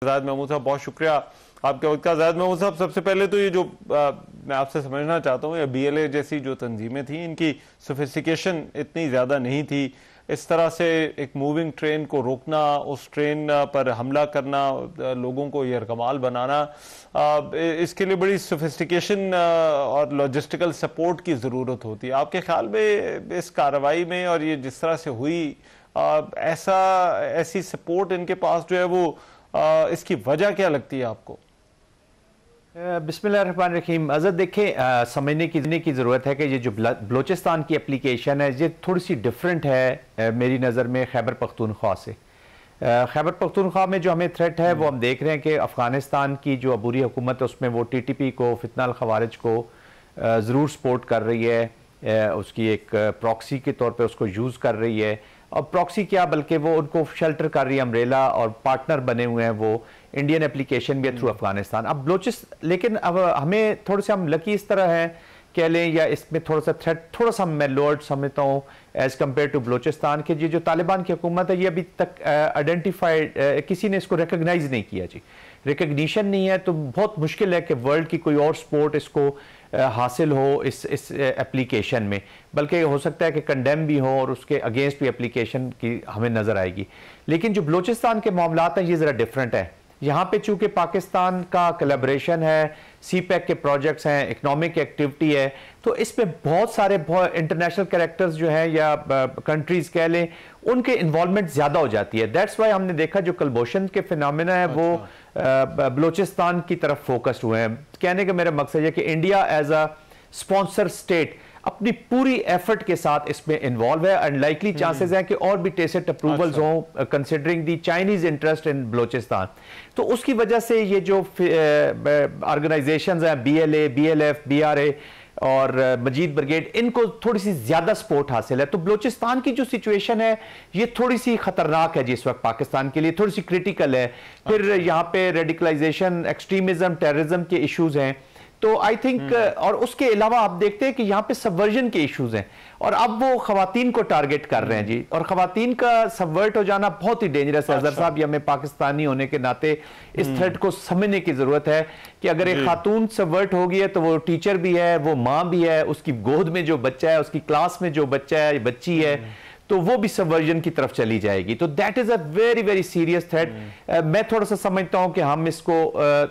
ज़ाहिद महमूद साहब, बहुत शुक्रिया आपके वक्त का। ज़ाहिद महमूद साहब, सबसे पहले तो ये जो मैं आपसे समझना चाहता हूँ, ये BLA जैसी जो तंजीमें थी, इनकी सोफिस्टिकेशन इतनी ज़्यादा नहीं थी। इस तरह से एक मूविंग ट्रेन को रोकना, उस ट्रेन पर हमला करना, लोगों को यरगमाल बनाना, इसके लिए बड़ी सोफिस्टिकेशन और लॉजिस्टिकल सपोर्ट की ज़रूरत होती है। आपके ख्याल में इस कार्रवाई में और ये जिस तरह से हुई, ऐसी सपोर्ट इनके पास जो है वो, इसकी वजह क्या लगती है आपको? बिस्मिल्लाहिर्रहमानिर्रहीम। अज़र देखें, समझने की ज़रूरत है कि ये जो बलोचिस्तान की एप्लीकेशन है, ये थोड़ी सी डिफरेंट है मेरी नज़र में खैबर पख्तूनख्वा से। खैबर पख्तूनख्वा में जो हमें थ्रेट है वो हम देख रहे हैं कि अफ़गानिस्तान की जो अबूरी हुकूमत है उसमें वो TTP को, फितना अल खवारिज को ज़रूर सपोर्ट कर रही है, उसकी एक प्रॉक्सी के तौर पे उसको यूज़ कर रही है। और प्रॉक्सी क्या, बल्कि वो उनको शेल्टर कर रही है, अम्ब्रेला और पार्टनर बने हुए हैं वो इंडियन एप्लीकेशन भी थ्रू अफगानिस्तान। अब लेकिन अब हमें थोड़े से हम लकी इस तरह है कह लें, या इसमें थोड़ा सा थ्रेट थोड़ा सा मैं लोअर समझता हूँ एज कम्पेयर टू बलोचिस्तान के। जो तालिबान की हुकूमत है, ये अभी तक आइडेंटिफाइड, किसी ने इसको रिकग्नाइज नहीं किया जी। रिकग्निशन नहीं है तो बहुत मुश्किल है कि वर्ल्ड की कोई और स्पोर्ट इसको हासिल हो इस एप्लीकेशन में, बल्कि हो सकता है कि कंडेम भी हो और उसके अगेंस्ट भी एप्लीकेशन की हमें नजर आएगी। लेकिन जो बलोचिस्तान के मामलात हैं ये ज़रा डिफरेंट है। यहाँ पे चूंकि पाकिस्तान का कोलैबोरेशन है, CPEC के प्रोजेक्ट्स हैं, इकोनॉमिक एक्टिविटी है, तो इसमें बहुत सारे इंटरनेशनल कैरेक्टर्स जो हैं या कंट्रीज कह लें, उनके इन्वॉल्वमेंट ज़्यादा हो जाती है। दैट्स वाई हमने देखा जो कलबोशन के फिनोमेना है वो बलोचिस्तान की तरफ फोकस्ड हुए हैं। कहने का मेरा मकसद है कि India as a sponsor state अपनी पूरी एफर्ट के साथ इसमें इन्वॉल्व है। अनलाइकली चांसेस हैं कि और भी टेसिट अप्रूवल्स हों considering the Chinese interest in Balochistan. तो उसकी वजह से ये जो ऑर्गेनाइजेशंस हैं, BLA, BLF, BRA और मजीद ब्रिगेड, इनको थोड़ी सी ज्यादा सपोर्ट हासिल है। तो बलोचिस्तान की जो सिचुएशन है ये थोड़ी सी खतरनाक है जी इस वक्त पाकिस्तान के लिए, थोड़ी सी क्रिटिकल है। फिर यहाँ पे रेडिकलाइजेशन, एक्सट्रीमिज्म, टेररिज्म के इश्यूज हैं। तो आई थिंक और उसके अलावा आप देखते हैं कि यहाँ पे सबवर्जन के इश्यूज हैं और अब वो खवातीन को टारगेट कर रहे हैं जी। और खवातीन का सबवर्ट हो जाना बहुत ही डेंजरस है। अजहर साहब, ये हमें पाकिस्तानी होने के नाते इस थ्रेट को समझने की जरूरत है कि अगर एक खातून सबवर्ट होगी है तो वो टीचर भी है, वो माँ भी है, उसकी गोद में जो बच्चा है, उसकी क्लास में जो बच्चा है, बच्ची है, तो वो भी सबवर्जन की तरफ चली जाएगी। तो that is a very very serious threat. मैं थोड़ा सा समझता हूं कि हम इसको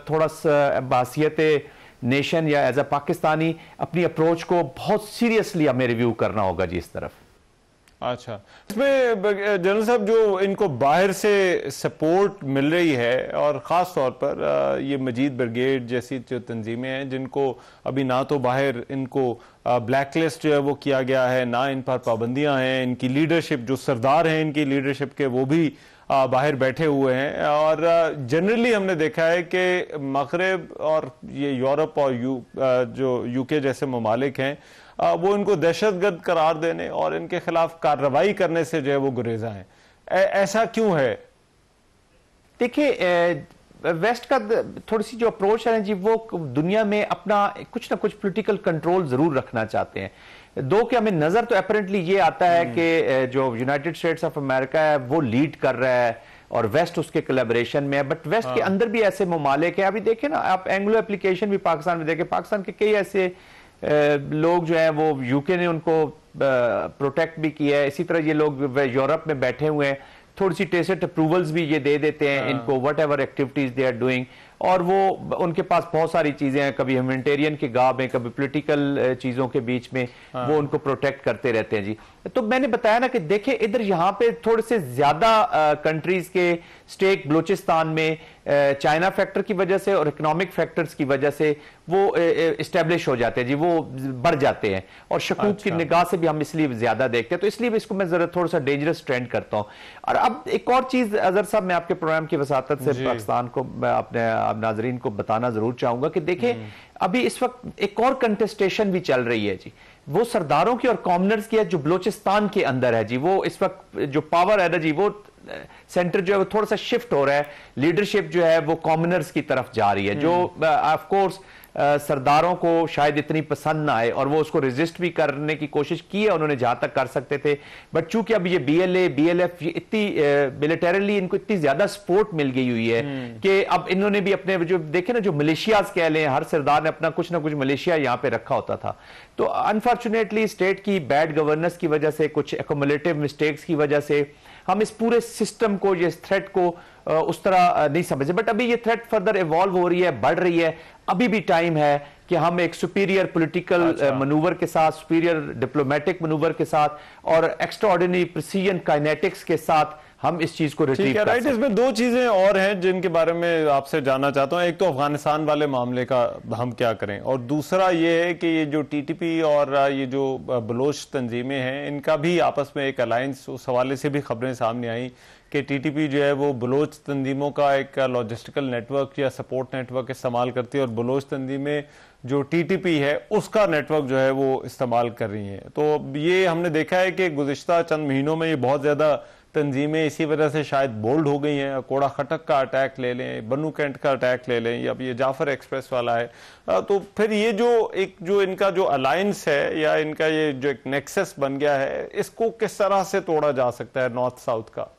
थोड़ा सा बासियत नेशन या एज अ पाकिस्तानी अपनी अप्रोच को बहुत सीरियसली हमें रिव्यू करना होगा जी इस तरफ। अच्छा, इसमें जनरल साहब जो इनको बाहर से सपोर्ट मिल रही है और ख़ास तौर पर ये मजीद ब्रिगेड जैसी जो तंजीमें हैं जिनको अभी ना तो बाहर इनको ब्लैकलिस्ट जो है वो किया गया है, ना इन पर पाबंदियां हैं, इनकी लीडरशिप जो सरदार हैं इनकी लीडरशिप के वो भी बाहर बैठे हुए हैं। और जनरली हमने देखा है कि मगरिब और ये यूरोप और जो UK जैसे ममालिक हैं वो इनको दहशतगर्द करार देने और इनके खिलाफ कार्रवाई करने से जो है वो गुरेजा हैं। ऐसा क्यों है? देखिए, वेस्ट का थोड़ी सी जो अप्रोच है जी, वो दुनिया में अपना कुछ ना कुछ पॉलिटिकल कंट्रोल जरूर रखना चाहते हैं। दो कि हमें नजर तो अपेरेंटली ये आता है कि जो यूनाइटेड स्टेट्स ऑफ अमेरिका है वो लीड कर रहा है और वेस्ट उसके कोलैबोरेशन में है, बट वेस्ट के अंदर भी ऐसे ममालिक हैं। अभी देखें ना आप, एंग्लो एप्लीकेशन भी पाकिस्तान में देखें, पाकिस्तान के कई ऐसे लोग जो हैं वो UK ने उनको प्रोटेक्ट भी किया है। इसी तरह ये लोग यूरोप में बैठे हुए हैं, थोड़ी सी टेसिट अप्रूवल्स भी ये दे देते हैं इनको, whatever activities they are doing. और वो उनके पास बहुत सारी चीजें हैं, कभी ह्यूमैनिटेरियन के गाब में, कभी पॉलिटिकल चीजों के बीच में वो उनको प्रोटेक्ट करते रहते हैं जी। तो मैंने बताया ना कि देखें इधर यहाँ पे थोड़े से ज्यादा कंट्रीज के स्टेक बलूचिस्तान में चाइना फैक्टर की वजह से और इकोनॉमिक फैक्टर्स की वजह से वो इस्टेब्लिश हो जाते हैं जी, वो बढ़ जाते हैं और शकूक की निगाह से भी हम इसलिए ज्यादा देखते हैं। तो इसलिए इसको मैं जरा थोड़ा सा डेंजरस ट्रेंड करता हूँ। और अब एक और चीज अजहर साहब, मैं आपके प्रोग्राम की वसातत से पाकिस्तान को, अपने नाजरीन को बताना जरूर चाहूंगा कि देखें अभी इस वक्त एक और कंटेस्टेशन भी चल रही है जी, वो सरदारों की और कॉमनर्स की है जो बलूचिस्तान के अंदर है जी। वो इस वक्त जो पावर है ना जी, वो सेंटर जो है वो थोड़ा सा शिफ्ट हो रहा है, लीडरशिप जो है वो कॉमनर्स की तरफ जा रही है, जो ऑफ कोर्स सरदारों को शायद इतनी पसंद ना आए और वो उसको रेजिस्ट भी करने की कोशिश की है उन्होंने जहां तक कर सकते थे। बट चूंकि अब ये बीएलए बीएलएफ इतनी मिलिटरीली इनको इतनी ज्यादा सपोर्ट मिल गई हुई है कि अब इन्होंने भी अपने जो देखे ना, जो मलेशियाज कह लें, हर सरदार ने अपना कुछ ना कुछ मलेशिया यहां पे रखा होता था। तो अनफॉर्चुनेटली स्टेट की बैड गवर्नेंस की वजह से, कुछ एक्यूमुलेटिव मिस्टेक्स की वजह से हम इस पूरे सिस्टम को, इस थ्रेट को उस तरह नहीं समझे। बट अभी ये थ्रेट फर्दर इवॉल्व हो रही है, बढ़ रही है। अभी भी टाइम है कि हम एक सुपीरियर पॉलिटिकल मनूवर के साथ, सुपीरियर डिप्लोमेटिक मनूवर के साथ और एक्स्ट्राऑर्डिनरी प्रिसीजन काइनेटिक्स के साथ हम इस चीज को रिट्रीव कर सकते हैं। इसमें दो चीजें और हैं जिनके बारे में आपसे जानना चाहता हूं। एक तो अफगानिस्तान वाले मामले का हम क्या करें, और दूसरा ये है कि ये जो टीटीपी और ये जो बलोच तंजीमें हैं, इनका भी आपस में एक अलायंस, उस हवाले से भी खबरें सामने आई कि टीटीपी जो है वो बलोच तंजीमों का एक लॉजिस्टिकल नेटवर्क या सपोर्ट नेटवर्क इस्तेमाल करती है, और बलोच तंजीमें जो टीटीपी है उसका नेटवर्क जो है वो इस्तेमाल कर रही हैं। तो ये हमने देखा है कि गुज़िश्ता चंद महीनों में ये बहुत ज़्यादा तंजीमें इसी वजह से शायद बोल्ड हो गई हैं। कोड़ा खटक का अटैक ले लें, बनू कैंट का अटैक ले लें, या ये जाफर एक्सप्रेस वाला है। तो फिर ये जो इनका जो अलायंस है या इनका ये जो एक नेक्सस बन गया है, इसको किस तरह से तोड़ा जा सकता है नॉर्थ साउथ का?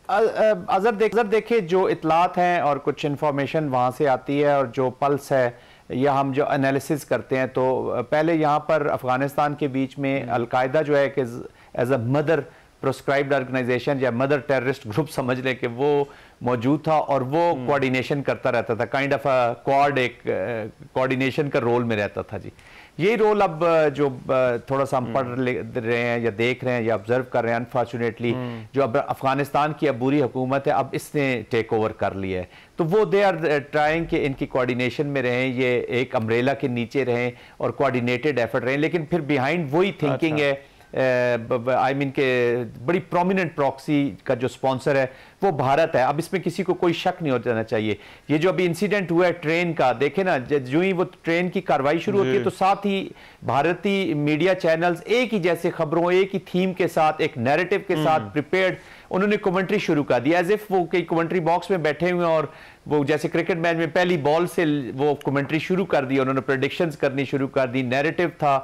अजर देखे जो इतलात हैं और कुछ इंफॉर्मेशन वहाँ से आती है और जो पल्स है या हम जो एनालिसिस करते हैं, तो पहले यहाँ पर अफगानिस्तान के बीच में अलकायदा जो है कि as a mother proscribed organisation या मदर टेररिस्ट ग्रुप समझ लें कि वो मौजूद था और वो कोऑर्डिनेशन करता रहता था, काइंड ऑफ अ क्वाड, एक कोऑर्डिनेशन का रोल में रहता था जी। यही रोल अब जो थोड़ा सा हम पढ़ रहे हैं या देख रहे हैं या ऑब्जर्व कर रहे हैं, अनफॉर्चुनेटली जो अब अफगानिस्तान की अबूरी हुकूमत है, अब इसने टेक ओवर कर लिया है। तो वो दे आर ट्राइंग कि इनकी कोऑर्डिनेशन में रहें, ये एक अम्ब्रेला के नीचे रहें और कोऑर्डिनेटेड एफर्ट रहें, लेकिन फिर बिहाइंड वही थिंकिंग है। आई मीन के बड़ी प्रोमिनेंट प्रॉक्सी का जो स्पॉन्सर है वो भारत है। अब इसमें किसी को कोई शक नहीं हो जाना चाहिए। ये जो अभी इंसिडेंट हुआ है ट्रेन का, देखे ना, जो ही वो ट्रेन की कार्रवाई शुरू होती है तो साथ ही भारतीय मीडिया चैनल्स एक ही जैसे खबरों, एक ही थीम के साथ, एक नैरेटिव के साथ प्रिपेयर्ड उन्होंने कमेंट्री शुरू कर दी, एज इफ वो कई कमेंट्री बॉक्स में बैठे हुए हैं और वो जैसे क्रिकेट मैच में पहली बॉल से वो कमेंट्री शुरू कर दी, उन्होंने प्रेडिक्शंस करनी शुरू कर दी, नैरेटिव था,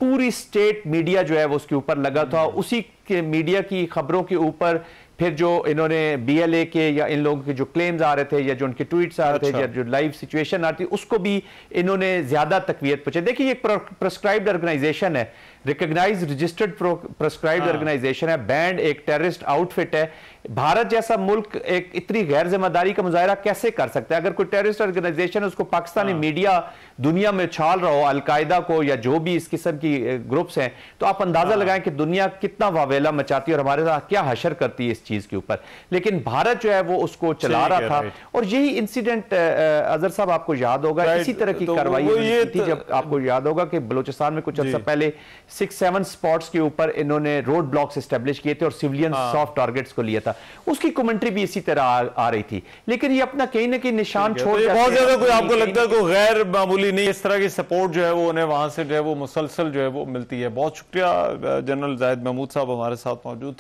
पूरी स्टेट मीडिया जो है वो उसके ऊपर लगा था। उसी के मीडिया की खबरों के ऊपर फिर जो इन्होंने बीएलए के या इन लोगों के जो क्लेम्स आ रहे थे या जो उनके ट्वीट्स आ रहे थे या जो लाइव सिचुएशन आती उसको भी इन्होंने ज्यादा तकवीयत पहुंचे। देखिए ये प्रेस्क्राइब्ड ऑर्गेनाइजेशन है, रिकॉग्नाइज्ड रजिस्टर्ड प्रेस्क्राइब्ड ऑर्गेनाइजेशन है, बैंड एक टेररिस्ट आउटफिट है। भारत जैसा मुल्क एक इतनी गैर जिम्मेदारी का मुजाहरा कैसे कर सकता है? अगर कोई टेररिस्ट ऑर्गेनाइजेशन उसको पाकिस्तानी मीडिया दुनिया में छाल रहा हो, अलकायदा को या जो भी इस किस्म की ग्रुप्स हैं, तो आप अंदाजा लगाएं कि दुनिया कितना वावेला मचाती है और हमारे साथ क्या हशर करती है इस चीज के ऊपर। लेकिन भारत जो है वो उसको चला रहा था और यही इंसिडेंट अजहर साहब आपको याद होगा, इसी तरह की कार्रवाई थी जब आपको याद होगा कि बलूचिस्तान में कुछ अर्सा पहले 6-7 स्पॉट्स के ऊपर इन्होंने रोड ब्लॉक्स एस्टेब्लिश किए थे और सिविलियन सॉफ्ट टारगेट्स को लिया था। उसकी कमेंट्री भी इसी तरह आ रही थी, लेकिन ये अपना कहीं ना कहीं निशान छोड़ बहुत ज्यादा कोई आपको लगता है कोई गैर मामूली नहीं, इस तरह की सपोर्ट जो है वो उन्हें वहां से जो है वो मुसलसल जो है वो मिलती है। बहुत शुक्रिया जनरल जाहिद महमूद साहब हमारे साथ मौजूद थे।